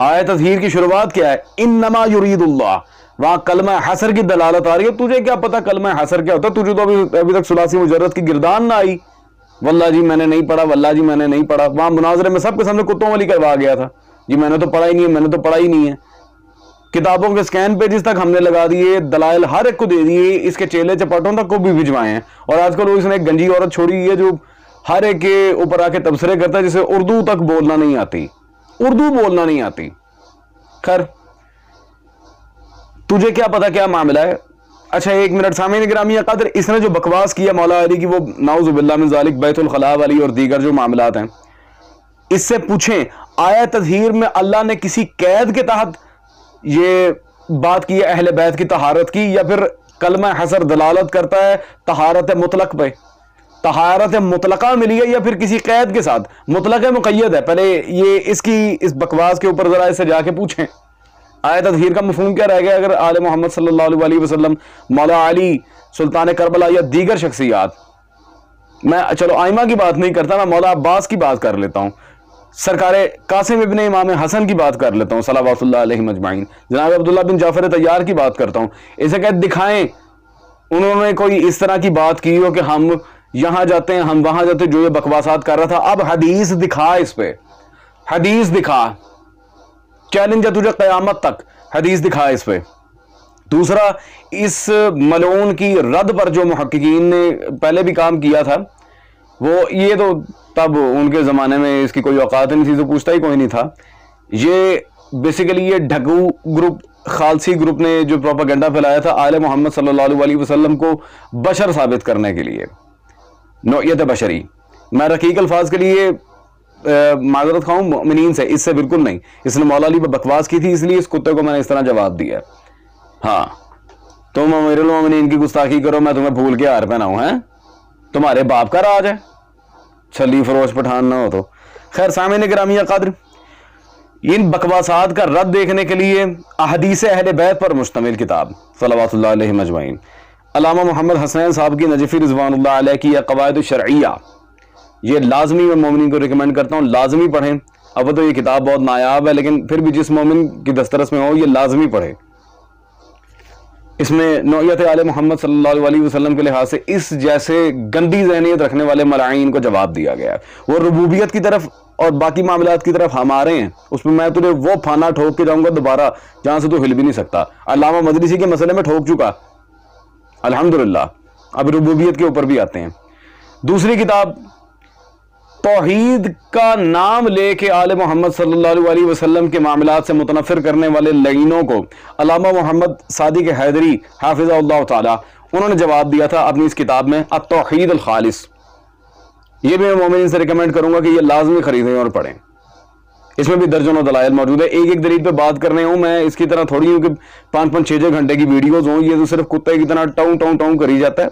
آیت تطہیر کی شروعات کیا ہے؟ انما یرید اللہ. وہاں کلمہ حسر کی دلالت آ رہی ہے. تجھے کیا پتا کلمہ حسر کیا ہوتا ہے؟ تجھے تو ابھی تک ثلاثی مجرد کی گردان نہ آئی. واللہ جی میں نے نہیں پڑھا، واللہ جی میں نے نہیں پڑھا. وہاں مناظرے میں سب کے سامنے کتوں والی کروا گیا تھا، جی میں نے تو پڑھا ہی نہیں ہے، میں نے تو پڑھا ہی نہیں ہے. کتابوں کے سکین پیجز تک ہم نے لگا دیے، دلائل ہر ایک کو دے دیے، اس کے چیلے چپاٹوں تک کو بھی بھجوائے ہیں. اور آج کل اس نے ایک گنجی عورت چھوڑی ہوئی ہے جو ہر ایک کے اوپر آ کے تبصرے کرتا ہے، جسے اردو تک بولنا نہیں آتی، اردو بولنا نہیں آتی. خیر تجھے کیا پتا کیا معاملہ ہے. اچھا ایک منٹ سامعین گرامی قدر، اس نے جو بکواس کیا مولا علی کی، وہ نعوذ باللہ من ذالک بیت الخلاء والی اور دیگر جو معاملات ہیں، اس سے پوچھیں آیت تطہیر میں اللہ نے کسی قید کے تحت یہ بات کی ہے اہل بیت کی طہارت کی، یا پھر کلمہ حسر دلالت کرتا ہے طہارت مطلق پہ؟ طہارت مطلقہ ملی ہے یا پھر کسی قید کے ساتھ؟ مطلق مقید ہے. پہلے یہ اس بکواس کے اوپر ذرا اس سے جا کے پوچھیں آیت تطہیر کا مفہوم کیا رہ گیا اگر آل محمد صلی اللہ علیہ وسلم، مولا علی، سلطان کربلا یا دیگر شخصیات، میں چلو آئمہ کی بات نہیں کرتا، میں مولا عباس کی بات کر لیتا ہوں، سرکار قاسم ابن امام حسن کی بات کر لیتا ہوں صلوات اللہ علیہ مجمعین، جناب عبداللہ بن جعفر طیار کی بات کرتا ہوں. اسے کہ دکھائیں انہوں نے کوئی اس طرح کی بات کی ہو کہ ہم یہاں جاتے ہیں، ہم وہاں جاتے ہیں، جو یہ بکواسات کر رہا تھا. اب حدیث دکھا، اس پہ حدیث دکھا، چیلنج ہے تجھے قیامت تک، حدیث دکھا اس پہ. دوسرا، اس ملعون کی رد پر جو محققین نے پہلے بھی کام کیا تھا، وہ یہ تو تب ان کے زمانے میں اس کی کوئی اوقات نہیں تھی تو پوچھتا ہی کوئی نہیں تھا. یہ بیسیکلی یہ ڈھگو گروپ، خالصی گروپ نے جو پروپیگنڈا پھیلایا تھا آل محمد صلی اللہ علیہ وسلم کو بشر ثابت کرنے کے لیے، نوعیت بشری. میں رقیق الفاظ کے لیے معذرت خواہوں مؤمنین سے، اس سے بالکل نہیں. اس نے مولا علی پہ بکواس کی تھی، اس لیے اس کتے کو میں نے اس طرح جواب دیا. ہاں تم امیر المومنین کی گستاخی کرو، میں تمہیں بھول کے ہار پہناؤں، ہیں تمہارے باپ کا راج ہے، چھلی فروش پٹھان نہ ہو تو. خیر سامعین گرامی قدر، ان بکواسات کا رد دیکھنے کے لیے احادیث اہل بیت پر مشتمل کتاب صلوات اللہ علیہ مجمعین، علامہ محمد حسین صاحب کی نجفی رضوان اللہ علیہ کی قواعد الشرعیہ، یہ لازمی میں مومنین کو ریکمینڈ کرتا ہوں لازمی پڑھیں. اب تو یہ کتاب بہت نایاب ہے، لیکن پھر بھی جس مومن کی دسترس میں ہو یہ لازمی پڑھے. اس میں نوعیت آل محمد صلی اللہ علیہ وسلم کے لحاظ سے اس جیسے گندی ذہنیت رکھنے والے ملعین کو جواب دیا گیا ہے. وہ ربوبیت کی طرف اور باقی معاملات کی طرف ہم آ رہے ہیں، اس میں تجھے وہ پھانا ٹھوک کے جاؤں گا دوبارہ جہاں سے تو ہل بھی نہیں سکتا. علامہ مجلسی کے مسئلے میں ٹھوک چکا الحمدللہ، اب ربوبیت کے اوپر بھی آتے ہیں. دوسری کتاب توحید کا نام لے کے آل محمد صلی اللہ علیہ وسلم کے معاملات سے متنفر کرنے والے لعینوں کو علامہ محمد صادق حیدری حافظہ اللہ تعالی، انہوں نے جواب دیا تھا اپنی اس کتاب میں التوحید الخالص. یہ بھی میں مومنین سے ریکمینڈ کروں گا کہ یہ لازمی خریدیں اور پڑھیں. اس میں بھی درجنوں دلائل موجود ہے. ایک ایک دلیل پہ بات کرنے ہوں، میں اس کی طرح تھوڑی ہوں کہ 5-6 گھنٹے کی ویڈیوز ہوں. یہ تو صرف کتے کی طرح ٹاؤں ٹاؤں ٹاؤں کری جاتا ہے.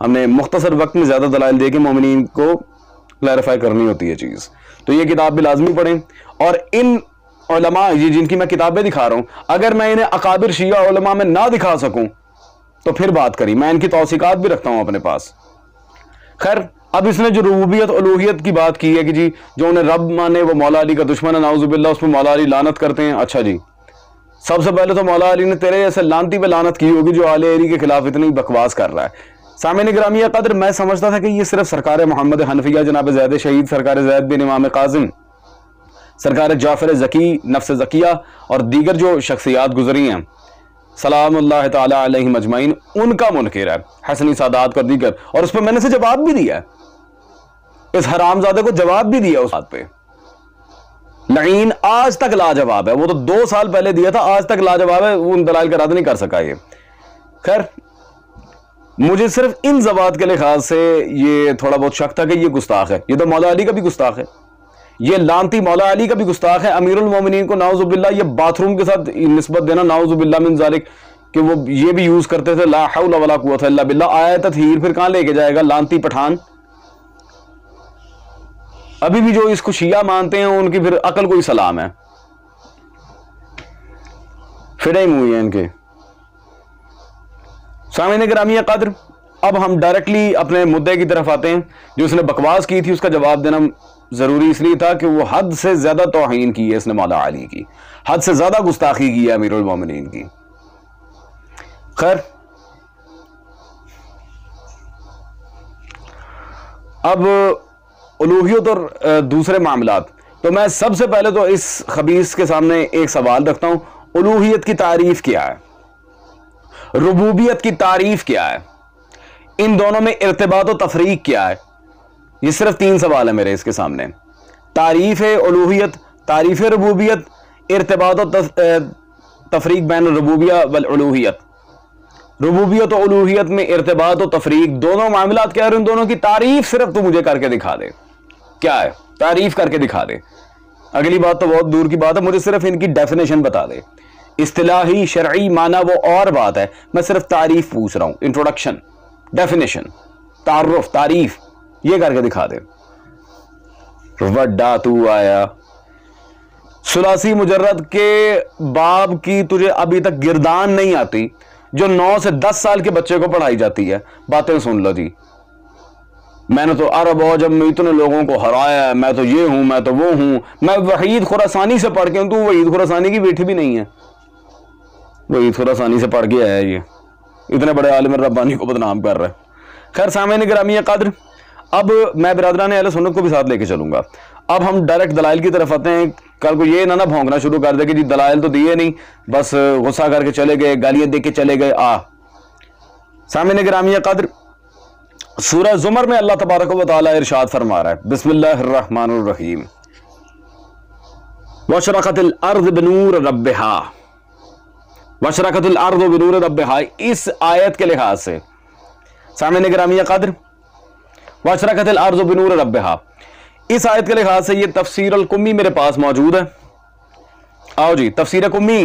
ہم نے مختصر وقت میں زیادہ دلائل دے کے مومنین کو کلیریفائی کرنی ہوتی ہے چیز. تو یہ کتاب بھی لازمی پڑھیں. اور ان علماء یہ جن کی میں کتابیں دکھا رہا ہوں، اگر میں انہیں اکابر شیعہ علماء میں نہ دکھا سکوں تو پھر بات کری. میں ان کی توثیقات بھی رکھتا ہوں اپنے پاس. خیر اب اس نے جو ربوبیت الوہیت کی بات کی ہے کہ جی جو انہیں رب مانے وہ مولا علی کا دشمن ہے نعوذ باللہ، اس پہ مولا علی لعنت کرتے ہیں. اچھا جی، سب سے پہلے تو مولا علی نے تیرے جیسے لانتی پہ لعنت کی ہوگی جو آل علی کے خلاف اتنی بکواس کر رہا ہے. سامعین گرامی قدر، میں سمجھتا تھا کہ یہ صرف سرکار محمد حنفیہ جناب زید شہید، سرکار زید بن امام قاسم، سرکار جعفر زکی نفس زکیہ اور دیگر جو شخصیات گزری ہیں سلام اللہ تعالی علیہ مجمعین، ان کا منکر ہے، حسنی سادات کا دیگر. اور اس پہ میں نے سے جواب بھی دیا ہے، اس حرام زادے کو جواب بھی دیا اس بات پہ. لعین آج تک لاجواب ہے. وہ تو 2 سال پہلے دیا تھا، آج تک لاجواب ہے. وہ ان دلائل کا رد نہیں کر سکا. یہ خیر مجھے صرف ان زبات کے لحاظ سے یہ تھوڑا بہت شک تھا کہ یہ گستاخ ہے. یہ تو مولا علی کا بھی گستاخ ہے، یہ لانتی مولا علی کا بھی گستاخ ہے. امیر المومنین کو نعوذ باللہ یہ باتھ روم کے ساتھ نسبت دینا نعوذ باللہ من ذالک، کہ وہ یہ بھی یوز کرتے تھے لا حول ولا قوت الا باللہ. آیت تطہیر پھر کہاں لے کے جائے گا لانتی پٹھان. ابھی بھی جو اس کو شیعہ مانتے ہیں ان کی پھر عقل کو ہی سلام ہے. فڑے منہ ہیں ان کے. سامعین گرامی قدر، اب ہم ڈائریکٹلی اپنے مدعے کی طرف آتے ہیں. جو اس نے بکواس کی تھی اس کا جواب دینا ضروری اس لیے تھا کہ وہ حد سے زیادہ توہین کی ہے اس نے مولا علی کی, حد سے زیادہ گستاخی کی ہے امیر المومنین کی. خیر, اب الوہیت اور دوسرے معاملات. تو میں سب سے پہلے تو اس خبیث کے سامنے ایک سوال رکھتا ہوں, الوہیت کی تعریف کیا ہے, ربوبیت کی تعریف کیا ہے, ان دونوں میں ارتباط و تفریق کیا ہے؟ یہ صرف 3 سوال ہیں میرے اس کے سامنے. تعریف الوہیت, تعریف ربوبیت, ارتباط و تفریق بین الربوبیہ والالوہیت. ربوبیت و الوہیت میں ارتباط و تفریق, دونوں معاملات کیا ہے, ان دونوں کی تعریف صرف تو مجھے کر کے دکھا دے. کیا ہے تعریف کر کے دکھا دے. اگلی بات تو بہت دور کی بات ہے, مجھے صرف ان کی ڈیفینیشن بتا دے. اصطلاحی شرعی معنی وہ اور بات ہے, میں صرف تعریف پوچھ رہا ہوں. انٹروڈکشن, ڈیفینیشن, تعارف, تعریف, یہ کر کے دکھا دے. وڈا تو آیا, ثلاثی مجرد کے باب کی تجھے ابھی تک گردان نہیں آتی جو 9 سے 10 سال کے بچے کو پڑھائی جاتی ہے. باتیں سن لو جی, میں نے تو عرب و عجم میں اتنے لوگوں کو ہرایا ہے, میں تو یہ ہوں, میں تو وہ ہوں, میں وحید خراسانی سے پڑھ کے ہوں. تو وحید خراسانی کی بیٹی بھی نہیں ہے, وحید خراسانی سے پڑھ کے آیا ہے, یہ اتنے بڑے عالم ربانی کو بدنام کر رہا ہے. خیر سامعین گرامی قدر, اب میں برادران اہل سنت کو بھی ساتھ لے کے چلوں گا. اب ہم ڈائریکٹ دلائل کی طرف آتے ہیں. کل کو یہ نہ بھونکنا شروع کر دے کہ جی دلائل تو دیے نہیں, بس غصہ کر کے چلے گئے, گالیاں دے کے چلے گئے. سامعین گرامی قدر, سورہ زمر میں اللہ تبارک و تعالی ارشاد فرما رہا ہے, بسم اللہ الرحمن الرحیم, واشرقت الارض بنور ربہا, واشرقت الارض بنور ربہا. اس آیت کے لحاظ سے سامعین گرامی قدر, واشرقت الارض بنور ربہا, اس آیت کے لحاظ سے یہ تفسیر القمی میرے پاس موجود ہے. آؤ جی, تفسیر قمی,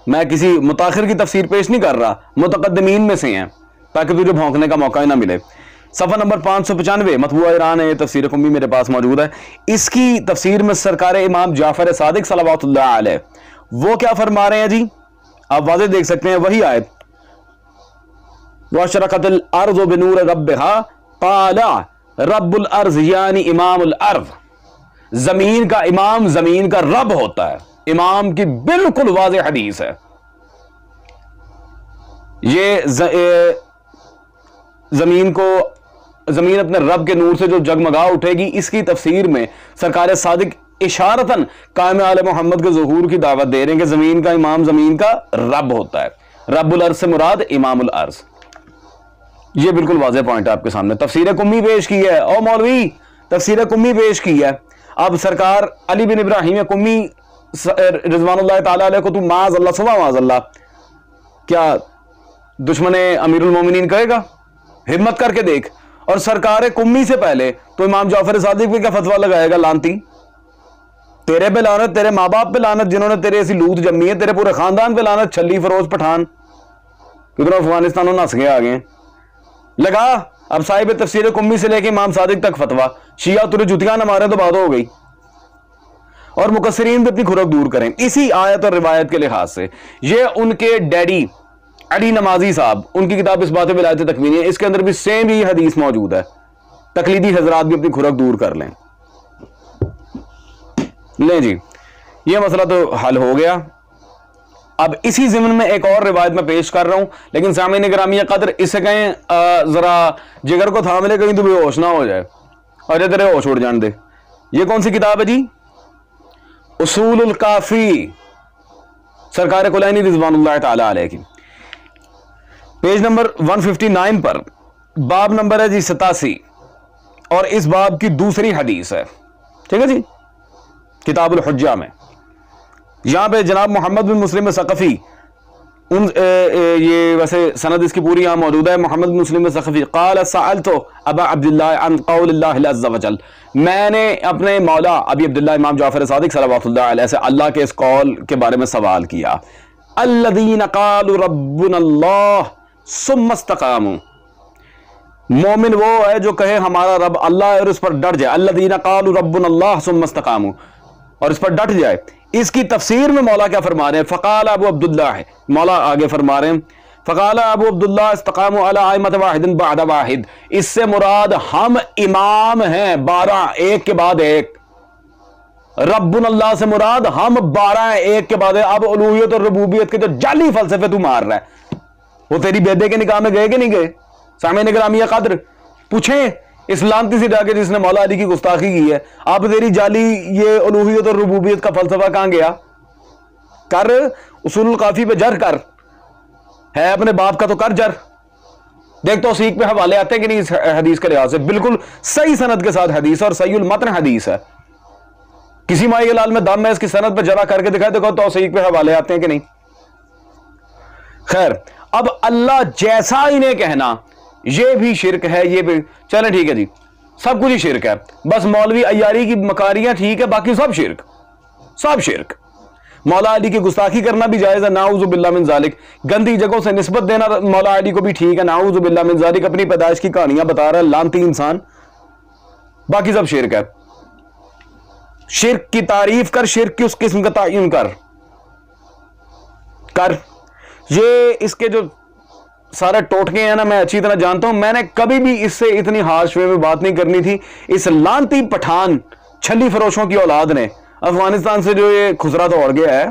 میں کسی متاخر کی تفسیر پیش نہیں کر رہا, متقدمین میں سے ہیں, تاکہ تجھے بھونکنے کا موقع ہی نہ ملے. صفحہ نمبر 595 مطبوعہ ایران ہے, یہ تفسیر قمی میرے پاس موجود ہے. اس کی تفسیر میں سرکار امام جعفر صادق صلوات اللہ علیہ وہ کیا فرما رہے ہیں جی, آپ واضح دیکھ سکتے ہیں وہی آیت, واشرقت الارض بنور ربہا طالع رب الارض, یعنی امام الارض, زمین کا امام زمین کا رب ہوتا ہے. امام کی بالکل واضح حدیث ہے. یہ زمین اپنے رب کے نور سے جو جگمگا اٹھے گی, اس کی تفسیر میں سرکار صادق اشارتاً قائم آل محمد کے ظہور کی دعوت دے رہے ہیں کہ زمین کا امام زمین کا رب ہوتا ہے. رب الارض سے مراد امام الارض. یہ بالکل واضح پوائنٹ ہے آپ کے سامنے. تفسیر قمی پیش کی ہے, او مولوی تفسیر قمی پیش کی ہے. اب سرکار علی بن ابراہیم قمی رضوان اللہ تعالی علیہ کو تو معاذ اللہ سوا معاذ اللہ کیا دشمن امیر المومنین کہے گا؟ ہمت کر کے دیکھ. اور سرکار قمی سے پہلے تو امام جعفر صادق پہ کیا فتویٰ لگائے گا؟ لانتی, تیرے پہ لعنت, تیرے ماں باپ پہ لعنت جنہوں نے تیرے ایسی لوت جمی ہے, تیرے پورے خاندان پہ لعنت, چھلی فروز پٹھان, کتنا افغانستانوں نس گئے آگے لگا. اب صاحب تفسیر قمی سے لے کے امام صادق تک فتویٰ, شیعہ تجھے جتیاں نہ مارے تو بات ہو گئی. اور مقصرین بھی اپنی کھرک دور کریں. اسی آیت اور روایت کے لحاظ سے یہ ان کے ڈیڈی علی نمازی صاحب, ان کی کتاب اثبات ولایت تکوینی ہے, اس کے اندر بھی سیم ہی حدیث موجود ہے. تقلیدی حضرات بھی اپنی کھرک دور کر لیں. لیں جی, یہ مسئلہ تو حل ہو گیا. اب اسی ضمن میں ایک اور روایت میں پیش کر رہا ہوں, لیکن سامعین گرامی قدر اس سے کہیں ذرا جگر کو تھام لے, کہیں تو بے ہوش نہ ہو جائے اور یہ تیرے ہوش اڑ جان دے. یہ کون سی کتاب ہے جی؟ اصول الکافی, سرکار کلینی رضوان اللہ تعالی علیہ کی, پیج نمبر 159 پر, باب نمبر ہے جی 87, اور اس باب کی دوسری حدیث ہے. ٹھیک ہے جی, کتاب الحجہ میں. یہاں پہ جناب محمد بن مسلم ثقفی, یہ ویسے سند اس کی پوری یہاں موجود ہے. محمد بن مسلم ثقفی قال سألت ابا عبداللہ عن قول اللہ عز وجل, میں نے اپنے مولا ابی عبداللہ امام جعفر صادق صلوات اللہ علیہ سے اللہ کے اس قول کے بارے میں سوال کیا. الذین قالوا ربنا اللہ ثم استقاموا, مومن وہ ہے جو کہے ہمارا رب اللہ ہے اور اس پر ڈٹ جائے. الذین قالوا ربنا اللہ ثم استقاموا, اور اس پر ڈٹ جائے. اس کی تفسیر میں مولا کیا فرما رہے ہیں؟ فقال ابو عبداللہ, مولا آگے فرما رہے ہیں فقال ابو عبداللہ استقاموا علی ائمۃ واحد بعد واحد، اس سے مراد ہم امام ہیں 12 ایک کے بعد ایک، رب اللہ سے مراد ہم 12 ہیں ایک کے بعد ایک۔ اب الوہیت اور ربوبیت کے جو جعلی فلسفے تو مار رہا ہے وہ تیری بیبے کے نکاح میں گئے کہ نہیں گئے؟ سامعین گرامی قدر پوچھیں اس لانتی سے ڈا کے جس نے مولا علی کی گستاخی کی ہے، اب تیری جعلی یہ الوہیت اور ربوبیت کا فلسفہ کہاں گیا؟ کر اصول القافی پہ جر کر، ہے اپنے باپ کا تو کر جر، دیکھ توثیق پہ حوالے آتے ہیں کہ نہیں اس حدیث کے لحاظ سے، بالکل صحیح سند کے ساتھ حدیث ہے اور صحیح المتن حدیث ہے، کسی مائی لال میں دم ہے اس کی سند پہ جرا کر کے دکھائے، دیکھو توثیق پہ حوالے آتے ہیں کہ نہیں۔ خیر، اب اللہ جیسا انہیں کہنا یہ بھی شرک ہے، یہ بھی چلیں ٹھیک ہے جی، سب کچھ ہی شرک ہے، بس مولوی عیاری کی مکاریاں ٹھیک ہے، باقی سب شرک، سب شرک۔ مولا علی کی گستاخی کرنا بھی جائز ہے، نعوذ باللہ من ذالک، گندی جگہوں سے نسبت دینا مولا علی کو بھی ٹھیک ہے، نعوذ باللہ من ذالک، اپنی پیدائش کی کہانیاں بتا رہا ہے لعنتی انسان، باقی سب شرک ہے۔ شرک کی تعریف کر، شرک کی اس قسم کا تعین کر یہ اس کے جو سارے ٹوٹکے ہیں نا میں اچھی طرح جانتا ہوں، میں نے کبھی بھی اس سے اتنی ہارش وے میں بات نہیں کرنی تھی۔ اس لانتی پٹھان چھلی فروشوں کی اولاد نے افغانستان سے جو یہ خسرا توڑ گیا ہے،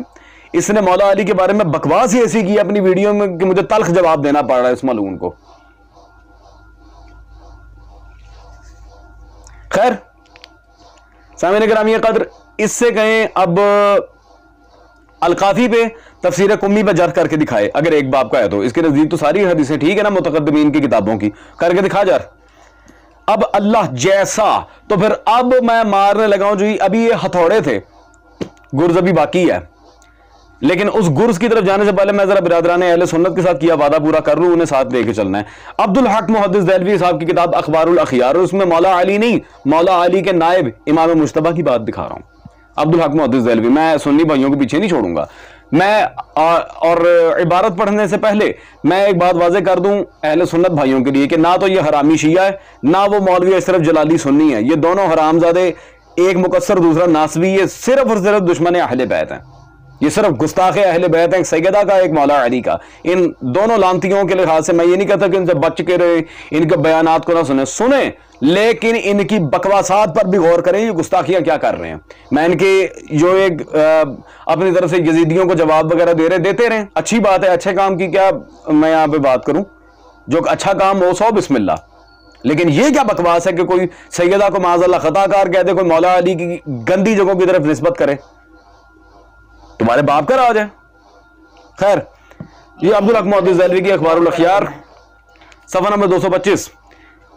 اس نے مولا علی کے بارے میں بکواس ہی ایسی کی اپنی ویڈیو میں کہ مجھے تلخ جواب دینا پڑ رہا ہے اس ملعون کو۔ خیر سامعین گرامی قدر، اس سے کہیں اب القافی پہ تفسیر قمی پہ جر کر کے دکھائے، اگر ایک باب کا ہے تو اس کے نزدیک تو ساری حدیثیں ٹھیک ہے نا متقدمین کی کتابوں کی، کر کے دکھا جر۔ اب اللہ جیسا تو پھر اب میں مارنے لگا ہوں جو ابھی یہ ہتھوڑے تھے، گرز ابھی باقی ہے، لیکن اس گرز کی طرف جانے سے پہلے میں ذرا برادران اہل سنت کے ساتھ کیا وعدہ پورا کر لوں، انہیں ساتھ لے کے چلنا ہے۔ عبدالحق محدث دہلوی صاحب کی کتاب اخبار الاخیار، اس میں مولا علی نہیں، مولا علی کے نائب امام مجتبیٰ کی بات دکھا رہا ہوں۔ عبدالحق محدث دہلوی، میں سنی بھائیوں کو پیچھے نہیں چھوڑوں گا۔ میں اور عبارت پڑھنے سے پہلے میں ایک بات واضح کر دوں اہل سنت بھائیوں کے لیے کہ نہ تو یہ حرامی شیعہ ہے، نہ وہ مولوی اشرف جلالی سنی ہے، یہ دونوں حرامزادے، ایک مقصر دوسرا ناسبی، یہ صرف اور صرف دشمن اہل بیت ہیں، یہ صرف گستاخ اہل بیت ہیں، ایک سیدہ کا ایک مولا علی کا۔ ان دونوں لانتیوں کے لحاظ سے میں یہ نہیں کہتا کہ ان سے بچ کے رہے، ان کے بیانات کو نہ سنیں، لیکن ان کی بکواسات پر بھی غور کریں، یہ گستاخیاں کیا کر رہے ہیں۔ میں ان کے جو ایک اپنی طرف سے یزیدیوں کو جواب وغیرہ دیتے رہیں، اچھی بات ہے، اچھے کام کی کیا میں یہاں پہ بات کروں، جو اچھا کام ہو سو بسم اللہ، لیکن یہ کیا بکواس ہے کہ کوئی سیدہ کو معاذ اللہ خطا کار کہہ دے، کوئی مولا علی کی گندی جگہوں کی طرف نسبت کرے، تمہارے باپ کا راج ہے۔ خیر، یہ عبدالحق محدث دہلوی کی اخبار الاخیار صفحہ نمبر 225،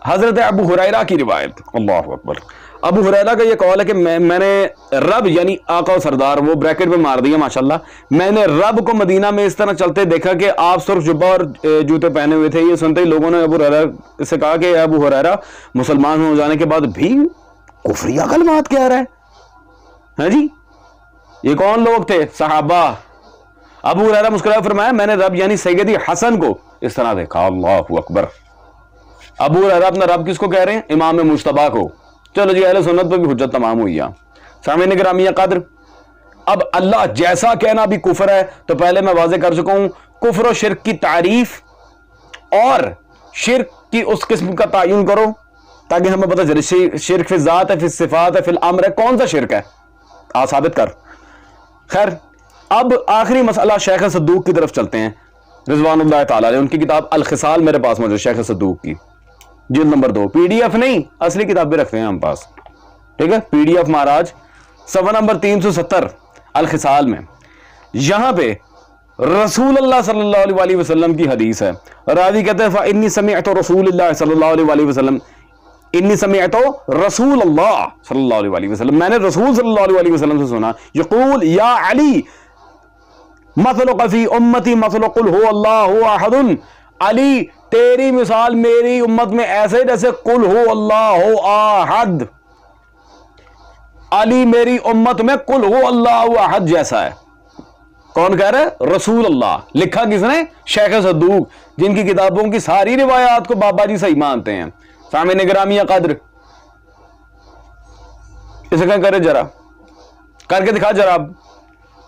حضرت ابو ہریرہ کی روایت، اللہ اکبر۔ ابو ہریرہ کا یہ قول ہے کہ میں نے رب یعنی آقا و سردار، وہ بریکٹ میں مار دیا ماشاءاللہ، میں نے رب کو مدینہ میں اس طرح چلتے دیکھا کہ آپ سرخ جبہ اور جوتے پہنے ہوئے تھے۔ یہ سنتے ہی لوگوں نے ابو ہریرہ سے کہا کہ ابو ہریرہ مسلمان ہو جانے کے بعد بھی کفریہ کلمات کہہ رہا ہے جی، یہ کون لوگ تھے؟ صحابہ۔ ابو ہریرہ مسکرائے فرمایا میں نے رب یعنی سیدی حسن کو اس طرح دیکھا، اللہ اکبر۔ ابو ہریرہ اپنا رب کس کو کہہ رہے ہیں؟ امام مجتبیٰ کو۔ چلو جی، اہل سنت پہ بھی حجت تمام ہوئی ہے۔ سامعین گرامی قدر، اب اللہ جیسا کہنا بھی کفر ہے، تو پہلے میں واضح کر چکا ہوں کفر و شرک کی تعریف اور شرک کی اس قسم کا تعین کرو تاکہ ہمیں پتہ چلے شرک فی الذات ہے، فی الصفات ہے، فی الامر ہے، کون سا شرک ہے، آ ثابت کر۔ خیر، اب آخری مسئلہ شیخ صدوق کی طرف چلتے ہیں رضوان اللہ تعالیٰ علیہ۔ ان کی کتاب الخصال میرے پاس موجود، شیخ صدوق کی، جلد نمبر 2، پی ڈی ایف نہیں، اصلی کتاب بھی رکھتے ہیں ہم پاس، ٹھیک ہے، پی ڈی ایف مہاراج، صفحہ نمبر 370 الخصال میں۔ یہاں پہ رسول اللہ صلی اللہ علیہ وسلم کی حدیث ہے، راوی کہتے ہیں فَإِنِّي سَمِعْتُ رسول اللہ صلی اللہ علیہ وسلم، انی سمعت رسول اللہ صلی اللہ علیہ وسلم، میں نے رسول صلی اللہ علیہ وسلم سے سنا، یقول یا علی مثلک فی امتی مثل قل هو اللہ احد، علی تیری مثال میری امت میں ایسے جیسے قل هو اللہ احد، علی میری امت میں قل هو اللہ احد جیسا ہے۔ کون کہہ رہا ہے؟ رسول اللہ۔ لکھا کس نے؟ شیخ صدوق، جن کی کتابوں کی ساری روایات کو بابا جی صحیح مانتے ہیں۔ سامعین گرامی قدر، اسے کہیں کرے ذرا کر کے دکھا ذرا،